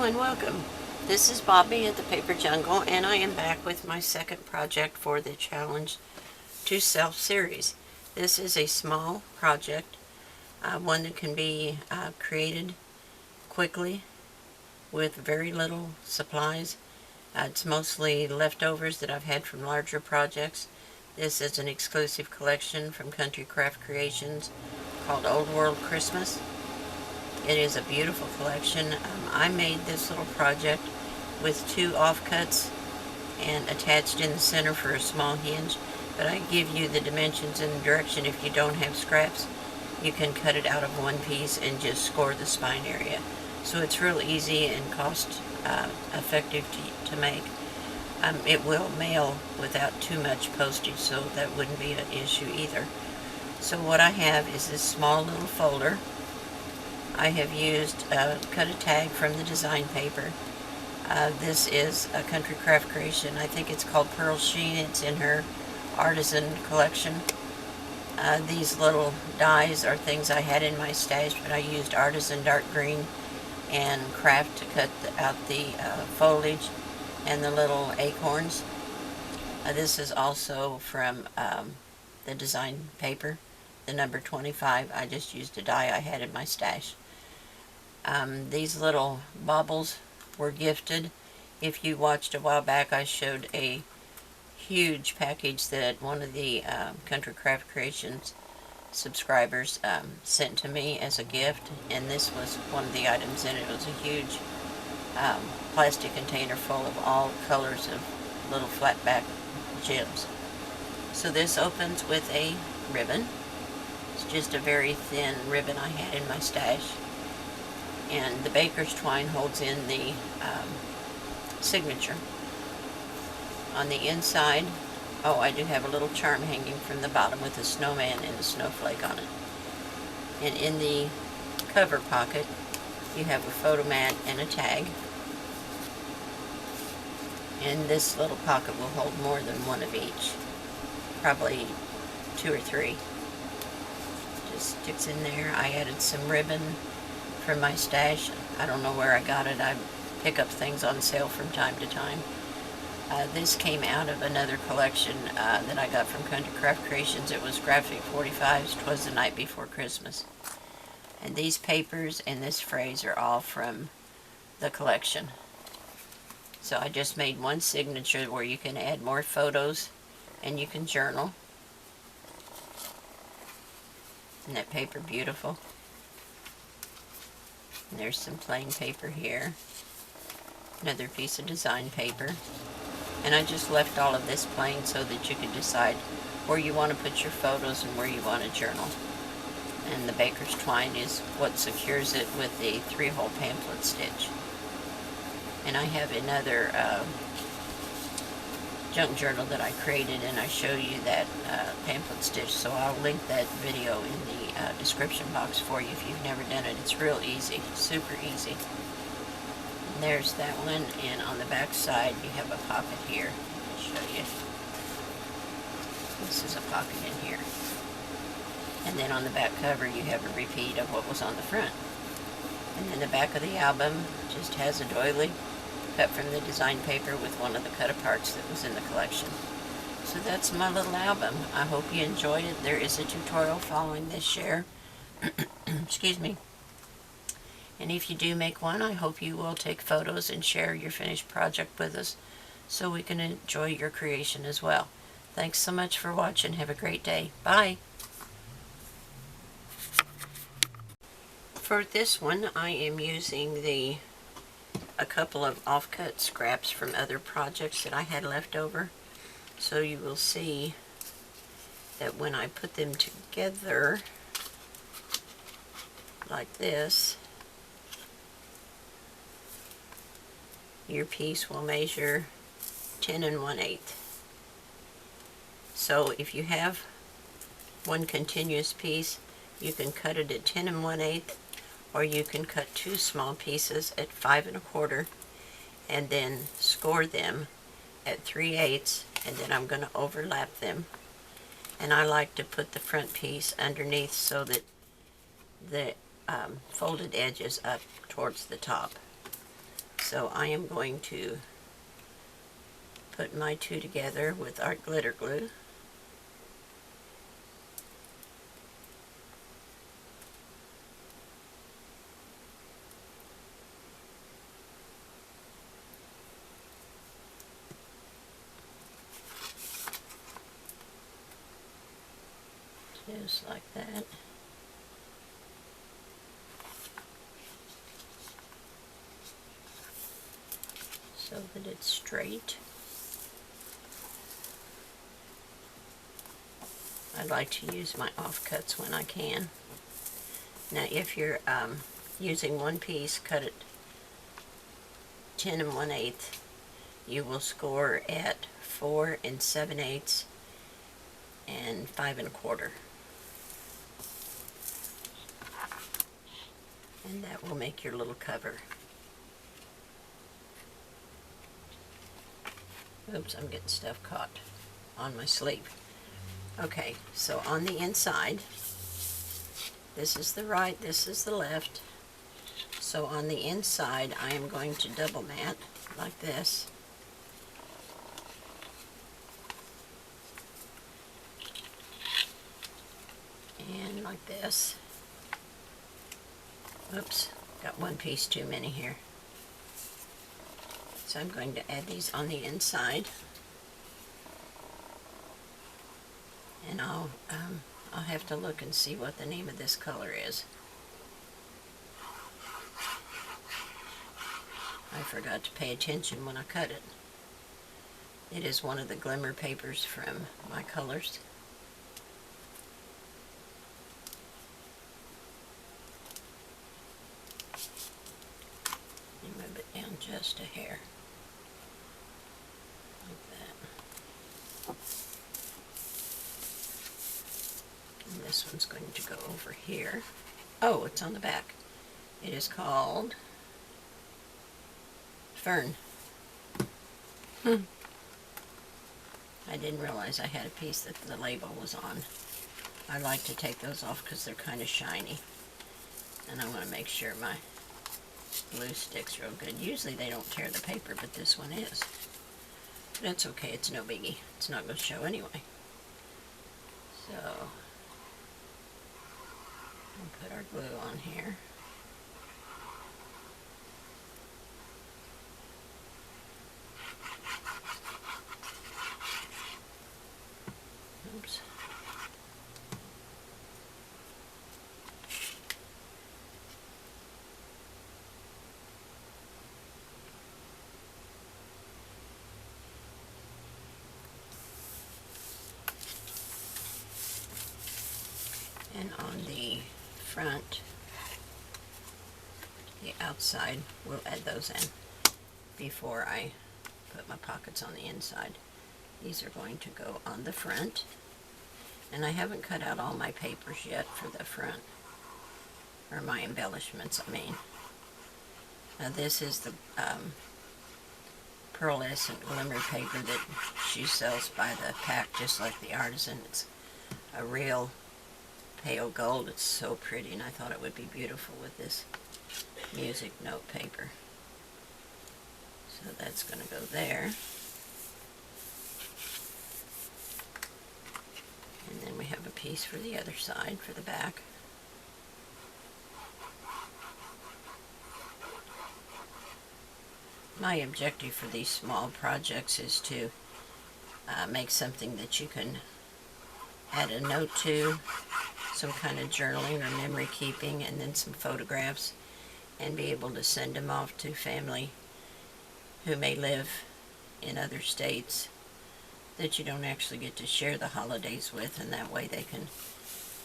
and welcome. This is Bobby at the Paper Jungle, and I am back with my second project for the Challenge to Self series. This is a small project, one that can be created quickly with very little supplies. It's mostly leftovers that I've had from larger projects. This is an exclusive collection from Country Craft Creations called Old World Christmas. It is a beautiful collection. I made this little project with 2 offcuts and attached in the center for a small hinge, but I give you the dimensions and direction. If you don't have scraps, you can cut it out of one piece and just score the spine area. So it's real easy and cost effective to make. It will mail without too much postage, so that wouldn't be an issue either. So what I have is this small little folder. I have used cut a tag from the design paper. This is a Country Craft Creation. I think it's called Pearl Sheen. It's in her artisan collection. These little dies are things I had in my stash, but I used artisan dark green and craft to cut out the foliage and the little acorns. This is also from the design paper, the number 25. I just used a die I had in my stash. These little baubles were gifted. If you watched a while back, I showed a huge package that one of the Country Craft Creations subscribers sent to me as a gift, and this was one of the items in it. It was a huge plastic container full of all colors of little flat back gems. So this opens with a ribbon. It's just a very thin ribbon I had in my stash. And the baker's twine holds in the signature. On the inside, I do have a little charm hanging from the bottom with a snowman and a snowflake on it. And in the cover pocket, you have a photo mat and a tag. And this little pocket will hold more than one of each. Probably 2 or 3. Just sticks in there. I added some ribbon from my stash. I don't know where I got it. I pick up things on sale from time to time. This came out of another collection that I got from Country Craft Creations. It was Graphic 45's 'Twas the Night Before Christmas. And these papers and this phrase are all from the collection. So I just made one signature where you can add more photos and you can journal. Isn't that paper beautiful? And there's some plain paper here. Another piece of design paper. And I just left all of this plain so that you could decide where you want to put your photos and where you want to journal. And the baker's twine is what secures it with the 3-hole pamphlet stitch. And I have another junk journal that I created, and I show you that pamphlet stitch, so I'll link that video in the description box for you if you've never done it. It's real easy, super easy. And there's that one, and on the back side you have a pocket here. I'll show you. This is a pocket in here. And then on the back cover you have a repeat of what was on the front. And then the back of the album just has a doily cut from the design paper with one of the cut-aparts that was in the collection. So that's my little album. I hope you enjoyed it. There is a tutorial following this share. Excuse me. And if you do make one, I hope you will take photos and share your finished project with us so we can enjoy your creation as well. Thanks so much for watching. Have a great day. Bye. For this one, I am using a couple of offcut scraps from other projects that I had left over. So you will see that when I put them together like this, your piece will measure 10 1/8. So if you have one continuous piece, you can cut it at 10 1/8, or you can cut 2 small pieces at 5 1/4 and then score them at 3/8, and then I'm going to overlap them. And I like to put the front piece underneath so that the folded edge is up towards the top. So I am going to put my two together with our glitter glue. Just like that. So that it's straight. I like to use my offcuts when I can. Now if you're using one piece, cut it 10 1/8. You will score at 4 7/8 and 5 1/4. And that will make your little cover. Oops, I'm getting stuff caught on my sleeve. Okay, so on the inside, this is the right, this is the left. So on the inside, I am going to double mat like this. And like this. Oops, got one piece too many here. So I'm going to add these on the inside. And I'll have to look and see what the name of this color is. I forgot to pay attention when I cut it. It is one of the glimmer papers from my colors. Let me move it down just a hair. Like that. And this one's going to go over here. Oh, it's on the back. It is called Fern. I didn't realize I had a piece that the label was on. I like to take those off because they're kind of shiny. And I want to make sure my glue sticks real good. Usually they don't tear the paper, but this one is. But that's okay, it's no biggie. It's not going to show anyway. So, we'll put our glue on here. Oops. And on the front, the outside, we'll add those in before I put my pockets on the inside. These are going to go on the front. And I haven't cut out all my papers yet for the front, or my embellishments, I mean. Now this is the pearlescent glimmer paper that she sells by the pack, just like the Artisan. It's a real pale gold. It's so pretty, and I thought it would be beautiful with this music note paper. So that's going to go there. And then we have a piece for the other side, for the back. My objective for these small projects is to make something that you can add a note to, some kind of journaling or memory keeping, and then some photographs, and be able to send them off to family who may live in other states that you don't actually get to share the holidays with, and that way they can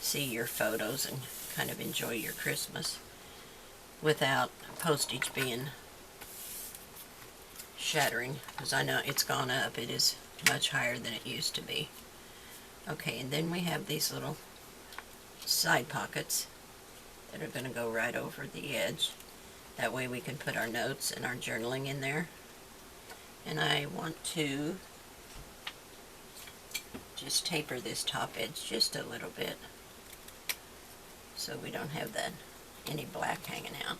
see your photos and kind of enjoy your Christmas without postage being shattering, because I know it's gone up. It is much higher than it used to be. Okay, and then we have these little side pockets that are going to go right over the edge. That way we can put our notes and our journaling in there. And I want to just taper this top edge just a little bit so we don't have any black hanging out.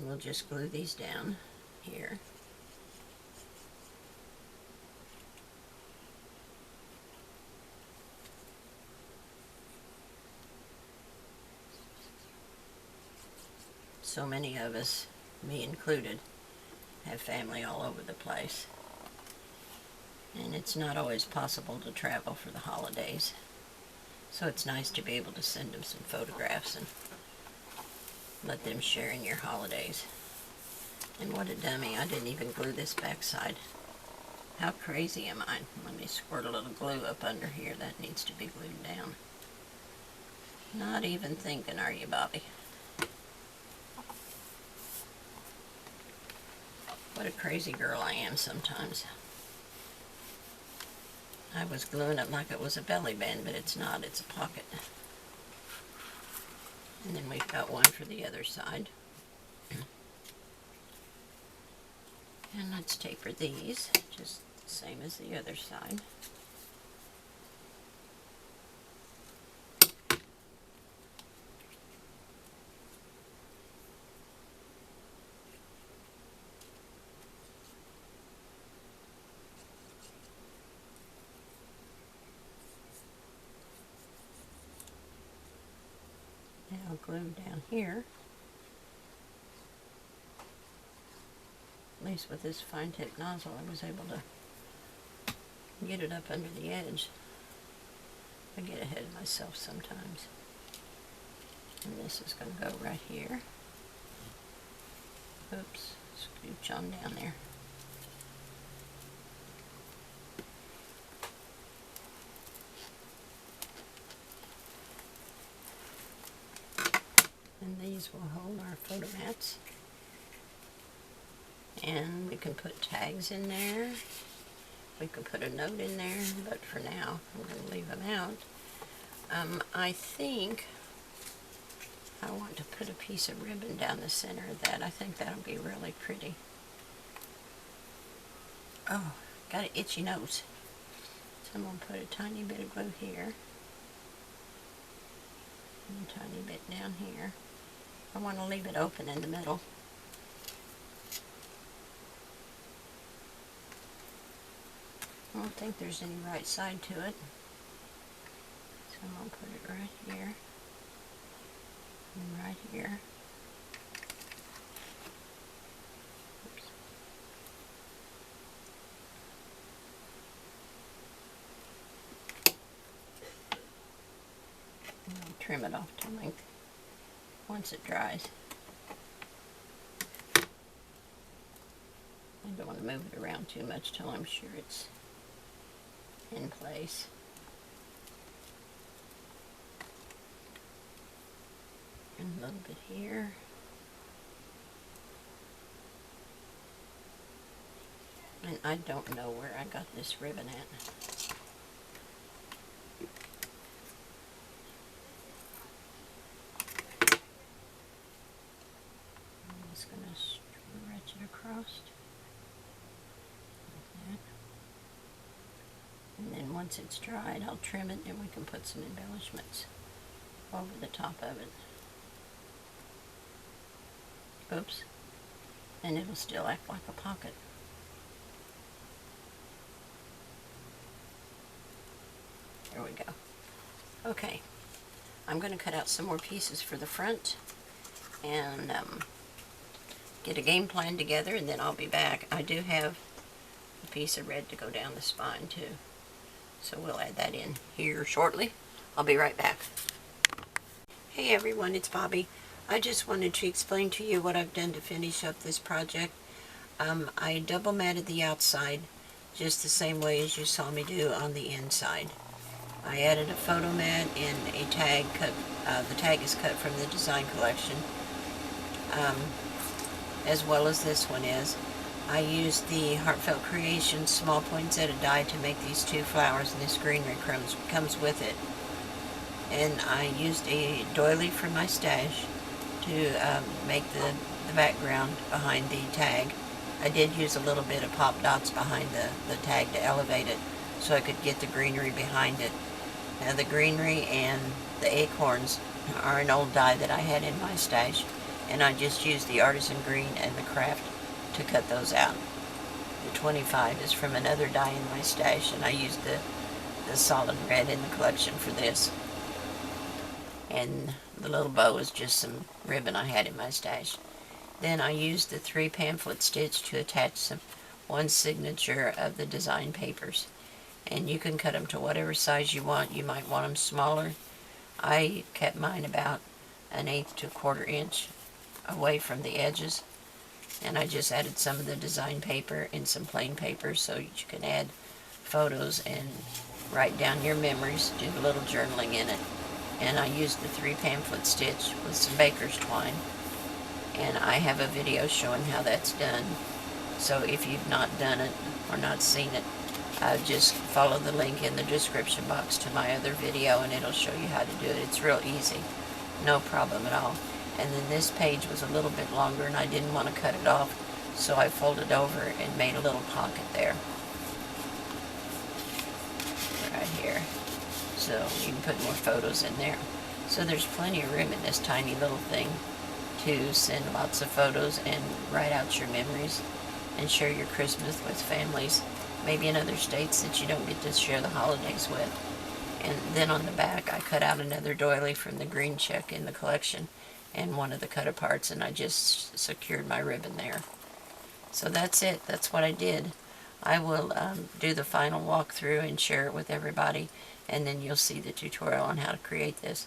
And we'll just glue these down here. So many of us, me included, have family all over the place. And it's not always possible to travel for the holidays. So it's nice to be able to send them some photographs and let them share in your holidays. And what a dummy, I didn't even glue this backside. How crazy am I? Let me squirt a little glue up under here. That needs to be glued down. Not even thinking, are you, Bobby? What a crazy girl I am sometimes. I was gluing it like it was a belly band, but it's not, it's a pocket. And then we've got one for the other side. And let's taper these, just the same as the other side. Now glue down here. At least with this fine tip nozzle I was able to get it up under the edge. I get ahead of myself sometimes. And this is going to go right here. Oops, scooch on down there. And these will hold our photo mats. And we can put tags in there. We could put a note in there, but for now I'm going to leave them out. I think I want to put a piece of ribbon down the center of that. I think that'll be really pretty. Oh, got an itchy nose. So I'm going to put a tiny bit of glue here. And a tiny bit down here. I want to leave it open in the middle. I don't think there's any right side to it. So I'm going to put it right here. And right here. Oops. And I'll trim it off to length once it dries. I don't want to move it around too much till I'm sure it's in place. And a little bit here. And I don't know where I got this ribbon at. I'm just going to stretch it across. And then once it's dried, I'll trim it and we can put some embellishments over the top of it. Oops. And it'll still act like a pocket. There we go. Okay. I'm going to cut out some more pieces for the front and get a game plan together, and then I'll be back. I do have a piece of red to go down the spine too. So we'll add that in here shortly. I'll be right back. Hey everyone, it's Bobby. I just wanted to explain to you what I've done to finish up this project. I double matted the outside just the same way as you saw me do on the inside. I added a photo mat and a tag cut. The tag is cut from the design collection, as well as this one is. I used the Heartfelt Creations small poinsettia die to make these two flowers, and this greenery comes with it. And I used a doily from my stash to make the background behind the tag. I did use a little bit of pop dots behind the tag to elevate it so I could get the greenery behind it. Now the greenery and the acorns are an old die that I had in my stash, and I just used the artisan green and the craft to cut those out. The 25 is from another die in my stash, and I used the solid red in the collection for this. And the little bow is just some ribbon I had in my stash. Then I used the 3 pamphlet stitch to attach one signature of the design papers. And you can cut them to whatever size you want. You might want them smaller. I kept mine about 1/8 to 1/4 inch away from the edges. And I just added some of the design paper and some plain paper so you can add photos and write down your memories, do a little journaling in it. And I used the 3 pamphlet stitch with some baker's twine. And I have a video showing how that's done. So if you've not done it or not seen it, just follow the link in the description box to my other video and it'll show you how to do it. It's real easy. No problem at all. And then this page was a little bit longer and I didn't want to cut it off, so I folded over and made a little pocket there. Right here. So you can put more photos in there. So there's plenty of room in this tiny little thing to send lots of photos and write out your memories and share your Christmas with families, maybe in other states that you don't get to share the holidays with. And then on the back I cut out another doily from the green check in the collection and one of the cut-aparts, and I just secured my ribbon there. So that's it. That's what I did. I will do the final walkthrough and share it with everybody, and then you'll see the tutorial on how to create this.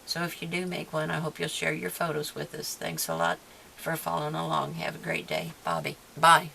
So if you do make one, I hope you'll share your photos with us. Thanks a lot for following along. Have a great day. Bobby. Bye.